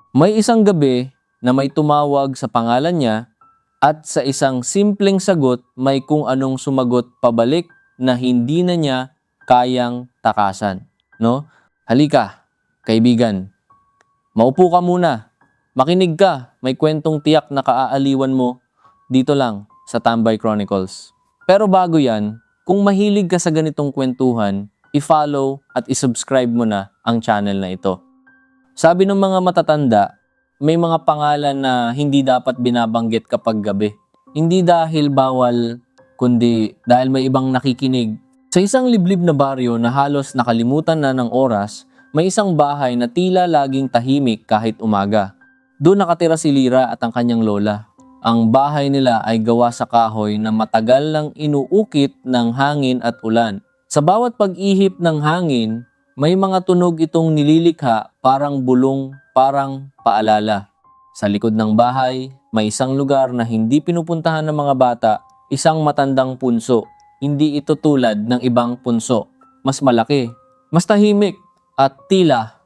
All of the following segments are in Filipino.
May isang gabi na may tumawag sa pangalan niya at sa isang simpleng sagot may kung anong sumagot pabalik na hindi na niya kayang takasan. No? Halika, kaibigan. Maupo ka muna. Makinig ka. May kwentong tiyak na kaaaliwan mo dito lang sa Tambay Chronicles. Pero bago yan, kung mahilig ka sa ganitong kwentuhan, i-follow at i-subscribe mo na ang channel na ito. Sabi ng mga matatanda, may mga pangalan na hindi dapat binabanggit kapag gabi. Hindi dahil bawal, kundi dahil may ibang nakikinig. Sa isang liblib na baryo na halos nakalimutan na ng oras, may isang bahay na tila laging tahimik kahit umaga. Doon nakatira si Lira at ang kanyang lola. Ang bahay nila ay gawa sa kahoy na matagal lang inuukit ng hangin at ulan. Sa bawat pag-ihip ng hangin, may mga tunog itong nililikha parang bulong, parang paalala. Sa likod ng bahay, may isang lugar na hindi pinupuntahan ng mga bata, isang matandang punso. Hindi ito tulad ng ibang punso. Mas malaki, mas tahimik, at tila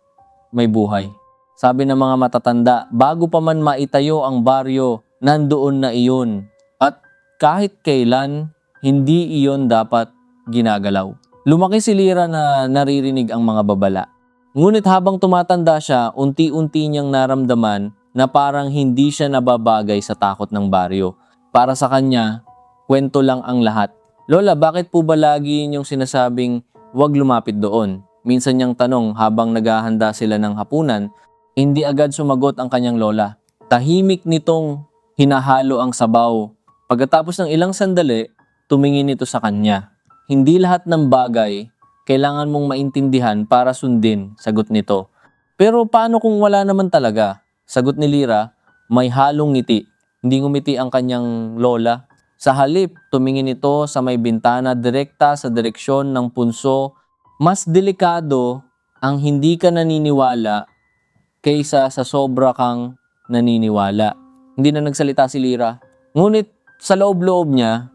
may buhay. Sabi ng mga matatanda, bago pa man maitayo ang baryo, nandoon na iyon. At kahit kailan, hindi iyon dapat ginagalaw. Lumaki si Lira na naririnig ang mga babala. Ngunit habang tumatanda siya, unti-unti niyang naramdaman na parang hindi siya nababagay sa takot ng baryo. Para sa kanya, kwento lang ang lahat. Lola, bakit po ba lagi niyong sinasabing huwag lumapit doon? Minsan niyang tanong habang naghahanda sila ng hapunan, hindi agad sumagot ang kanyang lola. Tahimik nitong hinahalo ang sabaw. Pagkatapos ng ilang sandali, tumingin ito sa kanya. Hindi lahat ng bagay kailangan mong maintindihan para sundin, sagot nito. Pero paano kung wala naman talaga? Sagot ni Lira, may halong ngiti. Hindi ngumiti ang kanyang lola. Sa halip, tumingin ito sa may bintana direkta sa direksyon ng punso. Mas delikado ang hindi ka naniniwala kaysa sa sobra kang naniniwala. Hindi na nagsalita si Lira. Ngunit sa loob-loob niya,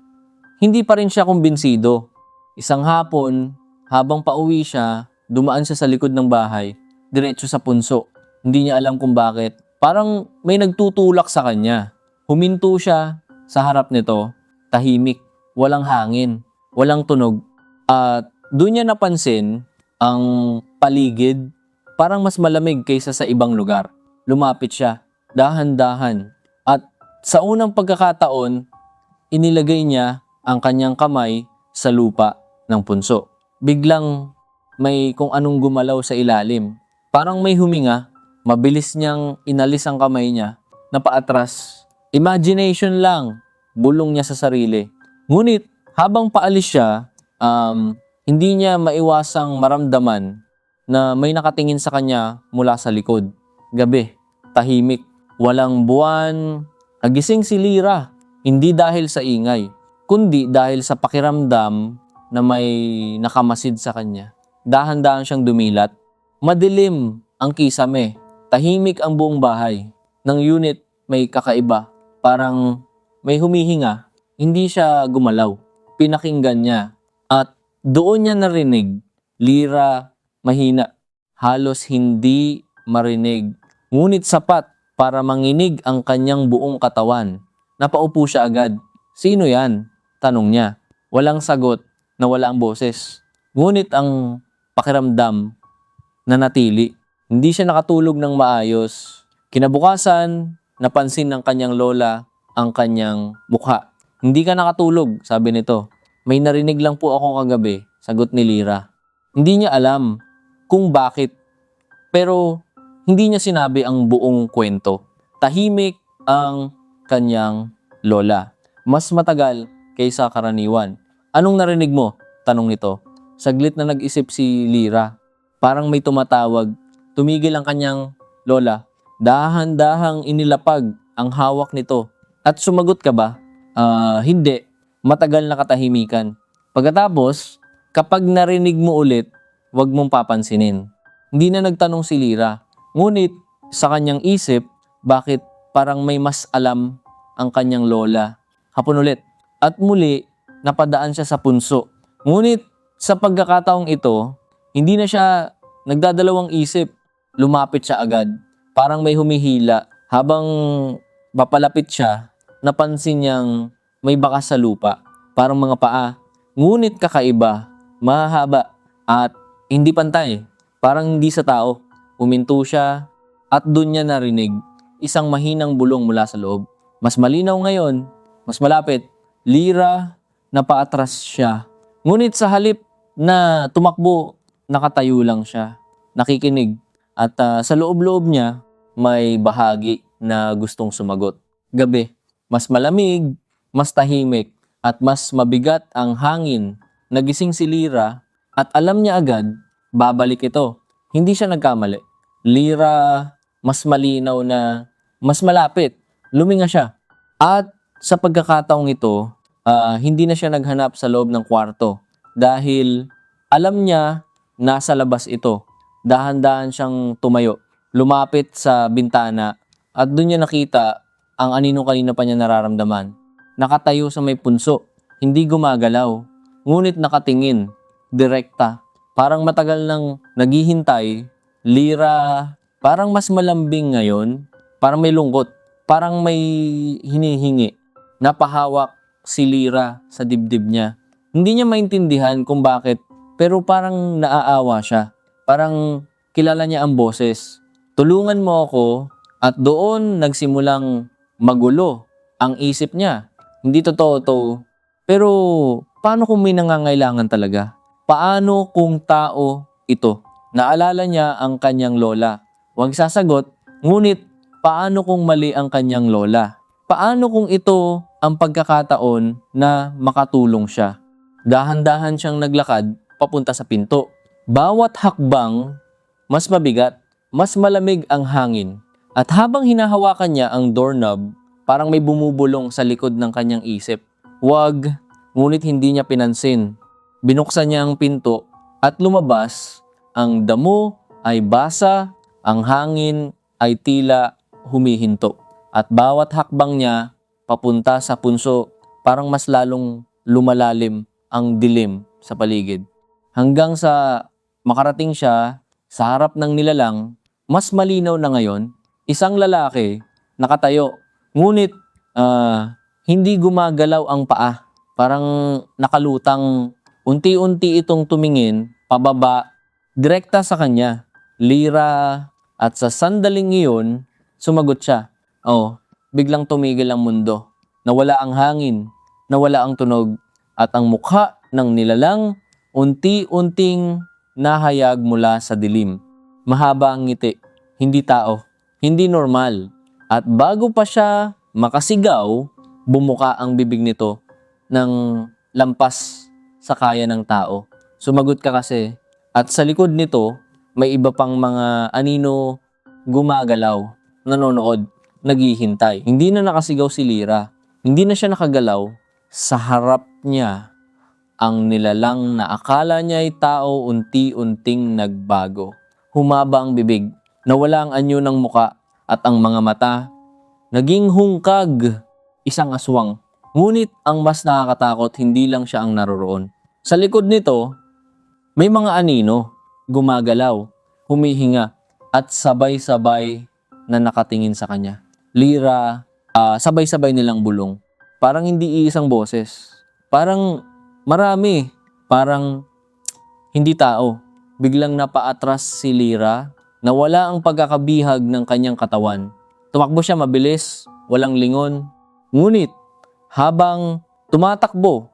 hindi pa rin siya kumbinsido. Isang hapon, habang pauwi siya, dumaan siya sa likod ng bahay, diretso sa punso. Hindi niya alam kung bakit. Parang may nagtutulak sa kanya. Huminto siya sa harap nito, tahimik, walang hangin, walang tunog. At doon niya napansin ang paligid, parang mas malamig kaysa sa ibang lugar. Lumapit siya, dahan-dahan. At sa unang pagkakataon, inilagay niya ang kanyang kamay sa lupa ng punso. Biglang may kung anong gumalaw sa ilalim. Parang may huminga, mabilis niyang inalis ang kamay niya na paatras. Imagination lang, bulong niya sa sarili. Ngunit habang paalis siya, hindi niya maiwasang maramdaman na may nakatingin sa kanya mula sa likod. Gabi, tahimik, walang buwan. Nagising si Lira, hindi dahil sa ingay, kundi dahil sa pakiramdam na may nakamasid sa kanya. Dahan-dahan siyang dumilat. Madilim ang kisame. Tahimik ang buong bahay. Ng unit may kakaiba. Parang may humihinga. Hindi siya gumalaw. Pinakinggan niya. At doon niya narinig, Lira, mahina. Halos hindi marinig. Ngunit sapat para manginig ang kanyang buong katawan. Napaupo siya agad. Sino yan? Tanong niya. Walang sagot. Nawala ang boses. Ngunit ang pakiramdam nanatili. Hindi siya nakatulog ng maayos. Kinabukasan, napansin ng kanyang lola ang kanyang mukha. Hindi ka nakatulog, sabi nito. May narinig lang po ako kagabi, sagot ni Lira. Hindi niya alam kung bakit, pero hindi niya sinabi ang buong kwento. Tahimik ang kanyang lola. Mas matagal kaysa karaniwan. Anong narinig mo? Tanong nito. Saglit na nag-isip si Lira. Parang may tumatawag. Tumigil ang kanyang lola. Dahan-dahang inilapag ang hawak nito. At sumagot ka ba? Hindi. Matagal na katahimikan. Pagkatapos, kapag narinig mo ulit, huwag mong papansinin. Hindi na nagtanong si Lira. Ngunit sa kanyang isip, bakit parang may mas alam ang kanyang lola. Hapon ulit. At muli, napadaan siya sa punso. Ngunit sa pagkakataong ito, hindi na siya nagdadalawang isip. Lumapit siya agad. Parang may humihila. Habang papalapit siya, napansin niyang may bakas sa lupa. Parang mga paa. Ngunit kakaiba, mahaba, at hindi pantay. Parang hindi sa tao. Huminto siya at doon niya narinig isang mahinang bulong mula sa loob. Mas malinaw ngayon, mas malapit. Lira na paatras siya. Ngunit sa halip na tumakbo, nakatayo lang siya. Nakikinig. At sa loob-loob niya, may bahagi na gustong sumagot. Gabi, mas malamig, mas tahimik, at mas mabigat ang hangin. Nagising si Lira at alam niya agad, babalik ito. Hindi siya nagkamali. Lira, mas malinaw na, mas malapit. Luminga siya. At sa pagkakataong ito, hindi na siya naghanap sa loob ng kwarto dahil alam niya nasa labas ito. Dahan-dahan siyang tumayo. Lumapit sa bintana at doon niya nakita ang anino kanina pa niya nararamdaman. Nakatayo sa may punso, hindi gumagalaw, ngunit nakatingin, direkta. Parang matagal nang naghihintay. Lira, parang mas malambing ngayon, parang may lungkot, parang may hinihingi. Napahawak si Lira sa dibdib niya. Hindi niya maintindihan kung bakit, pero parang naaawa siya. Parang kilala niya ang boses. Tulungan mo ako, at doon nagsimulang magulo ang isip niya. Hindi totoo to. Pero paano kung may nangangailangan talaga? Paano kung tao ito? Naalala niya ang kanyang lola. Huwag sasagot, ngunit paano kung mali ang kanyang lola? Paano kung ito ang pagkakataon na makatulong siya? Dahan-dahan siyang naglakad papunta sa pinto. Bawat hakbang, mas mabigat. Mas malamig ang hangin. At habang hinahawakan niya ang doorknob, parang may bumubulong sa likod ng kanyang isip. Wag, ngunit hindi niya pinansin. Binuksan niya ang pinto at lumabas. Ang damo ay basa, ang hangin ay tila humihinto. At bawat hakbang niya papunta sa punso, parang mas lalong lumalalim ang dilim sa paligid. Hanggang sa makarating siya sa harap ng nilalang, mas malinaw na ngayon, isang lalaki nakatayo. Ngunit hindi gumagalaw ang paa. Parang nakalutang, unti-unti itong tumingin, pababa, direkta sa kanya. Lira, at sa sandaling iyon, sumagot siya. Biglang tumigil ang mundo. Nawala ang hangin, nawala ang tunog, at ang mukha ng nilalang unti-unting nahayag mula sa dilim. Mahaba ang ngiti, hindi tao, hindi normal. At bago pa siya makasigaw, bumuka ang bibig nito ng lampas sa kaya ng tao. Sumagot ka kasi. At sa likod nito, may iba pang mga anino gumagalaw, nanonood, naghihintay. Hindi na nakasigaw si Lira. Hindi na siya nakagalaw. Sa harap niya, ang nilalang na akala niya ay tao unti-unting nagbago. Humaba ang bibig, nawala ang anyo ng muka, at ang mga mata naging hungkag, isang aswang. Ngunit ang mas nakakatakot, hindi lang siya ang naroroon. Sa likod nito, may mga anino, gumagalaw, humihinga, at sabay-sabay na nakatingin sa kanya. Lira, sabay-sabay nilang bulong. Parang hindi iisang boses. Parang marami. Parang hindi tao. Biglang napaatras si Lira, nawala ang pagkakabihag ng kanyang katawan. Tumakbo siya mabilis, walang lingon. Ngunit, habang tumatakbo,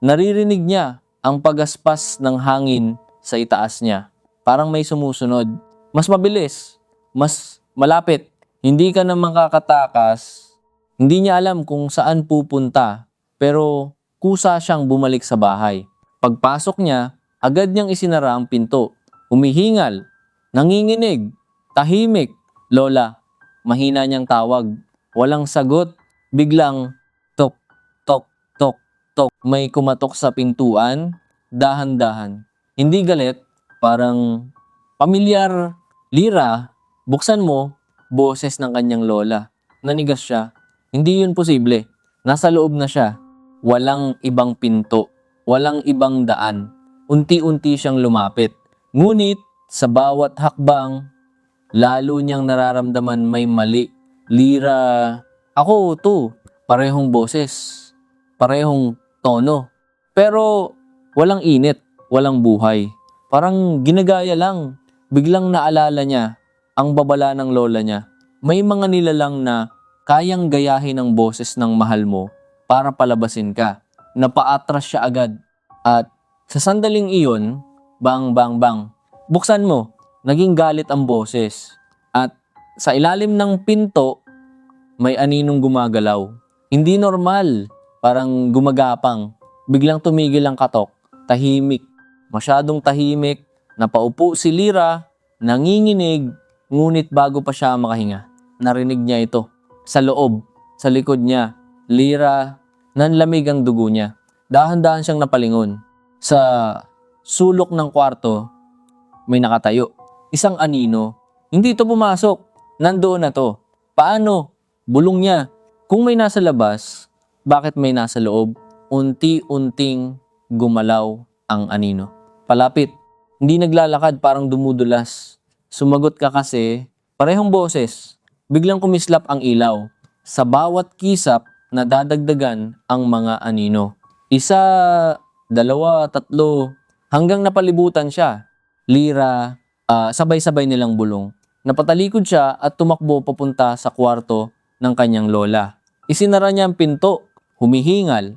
naririnig niya ang pagaspas ng hangin sa itaas niya. Parang may sumusunod. Mas mabilis, mas malapit. Hindi ka na makakatakas. Hindi niya alam kung saan pupunta, pero kusa siyang bumalik sa bahay. Pagpasok niya, agad niyang isinara ang pinto. Humihingal, nanginginig, tahimik. Lola, mahina niyang tawag. Walang sagot. Biglang, tok, tok, tok, tok. May kumatok sa pintuan, dahan-dahan. Hindi galit, parang pamilyar. Lira, buksan mo, boses ng kanyang lola. Nanigas siya. Hindi yun posible. Nasa loob na siya. Walang ibang pinto. Walang ibang daan. Unti-unti siyang lumapit. Ngunit, sa bawat hakbang, Lalo niyang nararamdaman may mali. Lira, ako to, parehong boses, parehong tono. Pero walang init, walang buhay. Parang ginagaya lang. Biglang naalala niya ang babala ng lola niya. May mga nilalang na kayang gayahin ang boses ng mahal mo para palabasin ka. Napaatras siya agad. At sa sandaling iyon, bang bang bang, buksan mo, naging galit ang boses. At sa ilalim ng pinto, may aninong gumagalaw. Hindi normal, parang gumagapang. Biglang tumigil ang katok, tahimik, masyadong tahimik. Napaupo si Lira, nanginginig, ngunit bago pa siya makahinga, narinig niya ito. Sa loob, sa likod niya, Lira, nanlamig ang dugo niya. Dahan-dahan siyang napalingon. Sa sulok ng kwarto, may nakatayo. Isang anino. Hindi ito pumasok. Nandoon na to. Paano? Bulong niya. Kung may nasa labas, bakit may nasa loob? Unti-unting gumalaw ang anino. Palapit. Hindi naglalakad, parang dumudulas. Sumagot ka kasi, parehong boses. Biglang kumislap ang ilaw. Sa bawat kisap, nadadagdagan ang mga anino. Isa, dalawa, tatlo, hanggang napalibutan siya. Lira, sabay-sabay nilang bulong. Napatalikod siya at tumakbo papunta sa kwarto ng kanyang lola. Isinara niya ang pinto, humihingal,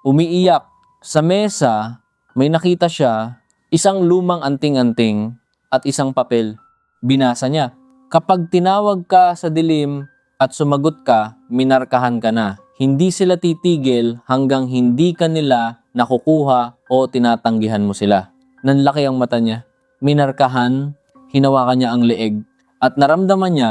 umiiyak. Sa mesa, may nakita siya, isang lumang anting-anting at isang papel. Binasa niya, kapag tinawag ka sa dilim at sumagot ka, minarkahan ka na. Hindi sila titigil hanggang hindi ka nila nakukuha o tinatanggihan mo sila. Nanlaki ang mata niya. Minarkahan, hinawakan niya ang leeg at naramdaman niya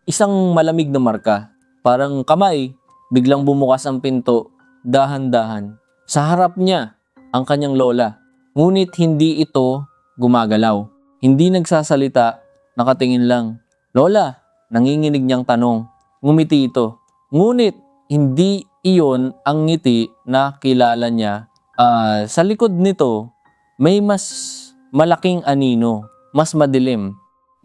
isang malamig na marka. Parang kamay, biglang bumukas ang pinto, dahan-dahan. Sa harap niya, ang kanyang lola. Ngunit hindi ito gumagalaw. Hindi nagsasalita, nakatingin lang. Lola, nanginginig niyang tanong. Ngumiti ito. Ngunit hindi iyon ang ngiti na kilala niya. Sa likod nito, may mas malaking anino, mas madilim,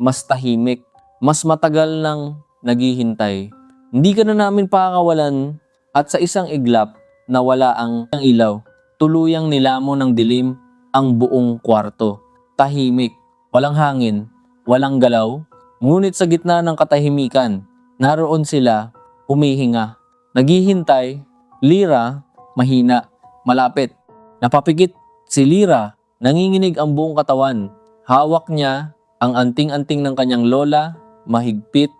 mas tahimik, mas matagal nang naghihintay. Hindi ka na namin pakakawalan at sa isang iglap, nawala ang ilaw. Tuluyang nilamon ng dilim ang buong kwarto. Tahimik, walang hangin, walang galaw. Ngunit sa gitna ng katahimikan, naroon sila, humihinga. Naghihintay, Lira, mahina, malapit. Napapikit si Lira, nanginginig ang buong katawan. Hawak niya ang anting-anting ng kanyang lola, mahigpit.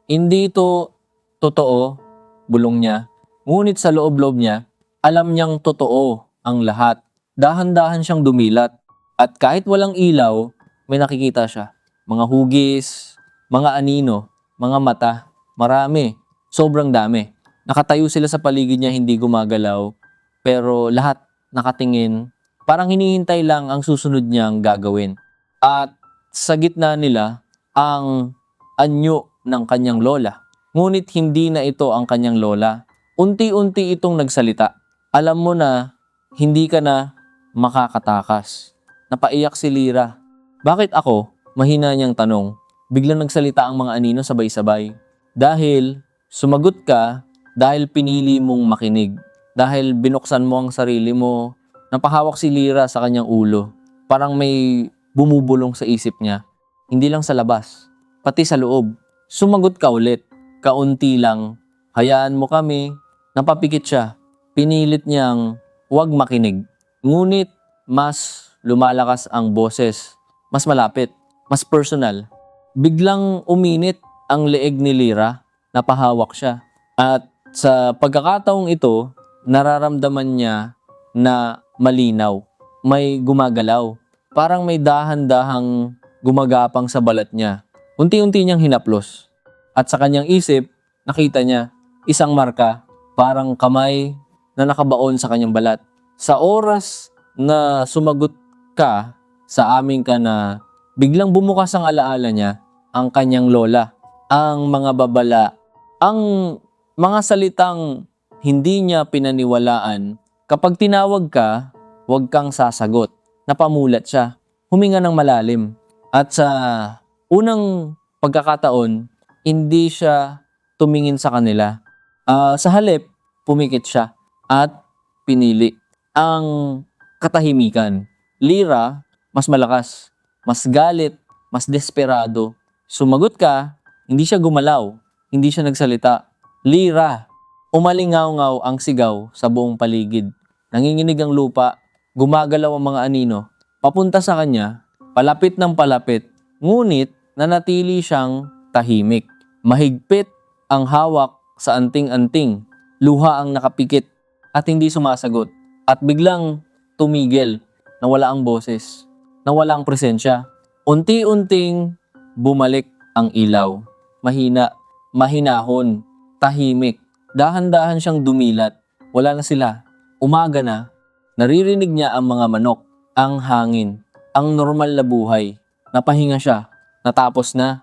Hindi ito totoo, bulong niya. Ngunit sa loob-loob niya, alam niyang totoo ang lahat. Dahan-dahan siyang dumilat. At kahit walang ilaw, may nakikita siya. Mga hugis, mga anino, mga mata, marami, sobrang dami. Nakatayo sila sa paligid niya, hindi gumagalaw. Pero lahat nakatingin, parang hinihintay lang ang susunod niyang gagawin. At sa gitna nila, ang anyo ng kanyang lola. Ngunit hindi na ito ang kanyang lola. Unti-unti itong nagsalita. Alam mo na, hindi ka na makakatakas. Napaiyak si Lira. Bakit ako? Mahina niyang tanong. Biglang nagsalita ang mga anino sabay-sabay. Dahil sumagot ka, dahil pinili mong makinig. Dahil binuksan mo ang sarili mo. Napahawak si Lira sa kanyang ulo. Parang may bumubulong sa isip niya. Hindi lang sa labas, pati sa loob. Sumagot ka ulit. Kaunti lang. Hayaan mo kami. Napapikit siya. Pinilit niyang huwag makinig. Ngunit mas lumalakas ang boses. Mas malapit. Mas personal. Biglang uminit ang leeg ni Lira. Napahawak siya. At sa pagkakataong ito, nararamdaman niya na malinaw. May gumagalaw. Parang may dahan-dahang gumagapang sa balat niya. Unti-unti niyang hinaplos. At sa kanyang isip, nakita niya isang marka, parang kamay na nakabaon sa kanyang balat. Sa oras na sumagot ka sa amin ka na biglang bumukas ang alaala niya, ang kanyang lola, ang mga babala, ang mga salitang hindi niya pinaniwalaan. Kapag tinawag ka, huwag kang sasagot. Napamulat siya. Huminga ng malalim. At sa unang pagkakataon, hindi siya tumingin sa kanila. Sa halip, pumikit siya at pinili ang katahimikan. Lyra, mas malakas, mas galit, mas desperado. Sumagot ka, hindi siya gumalaw, hindi siya nagsalita. Lyra, umalingaw-ngaw ang sigaw sa buong paligid. Nanginginig ang lupa, gumagalaw ang mga anino. Papunta sa kanya, palapit ng palapit, ngunit nanatili siyang tahimik. Mahigpit ang hawak sa anting-anting, luha ang nakapikit at hindi sumasagot. At biglang tumigil, nawala ang boses, nawala ang presensya. Unti-unting bumalik ang ilaw. Mahina, mahinahon, tahimik. Dahan-dahan siyang dumilat. Wala na sila. Umaga na, naririnig niya ang mga manok, ang hangin, ang normal na buhay. Napahinga siya. Natapos na,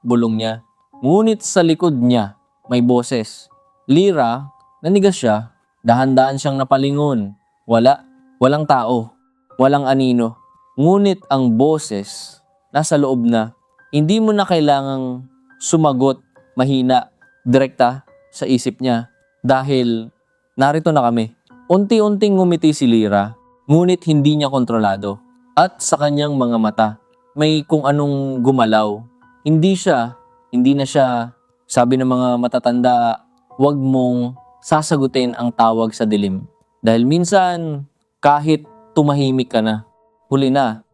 bulong niya. Ngunit sa likod niya, may boses. Lyra, nanigas siya. Dahan-dahan siyang napalingon. Walang tao. Walang anino. Ngunit ang boses, nasa loob na. Hindi mo na kailangang sumagot, mahina, direkta sa isip niya. Dahil narito na kami. Unti-unting ngumiti si Lyra, ngunit hindi niya kontrolado. At sa kanyang mga mata, may kung anong gumalaw. Hindi na siya, sabi ng mga matatanda, huwag mong sasagutin ang tawag sa dilim. Dahil minsan, kahit tumahimik ka na, huli na,